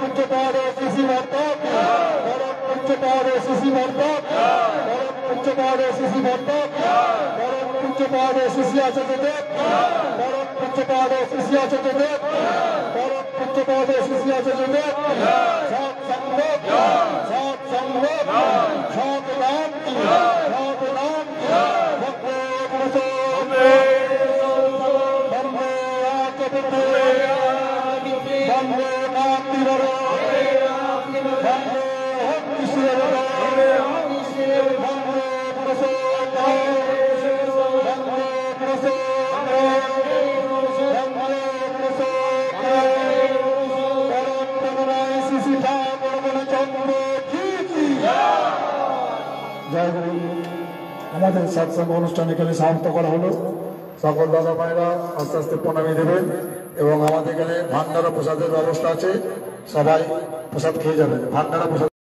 উচ্চপাদ শিশু বর্তক উচ্চপাদ শিশু বর্তক উচ্চপাদ শিশু বর্তক উচ্চপাদ শিশু আচার্য উচ্চপাদ শিশু আচার্য উচ্চপাদ শিশু আচার্য সৎ সংলোক সৎ সংলোক সৎ নাম সৎ নাম আমাদের সৎসঙ্গ অনুষ্ঠান এখানে সমাপ্ত করা হলো। সকল দাদা ভাইরা আস্তে আস্তে প্রণামী দেবেন এবং আমাদের এখানে ভান্ডারা প্রসাদের ব্যবস্থা আছে, সবাই প্রসাদ খেয়ে যাবেন। ভান্ডারা প্রসাদ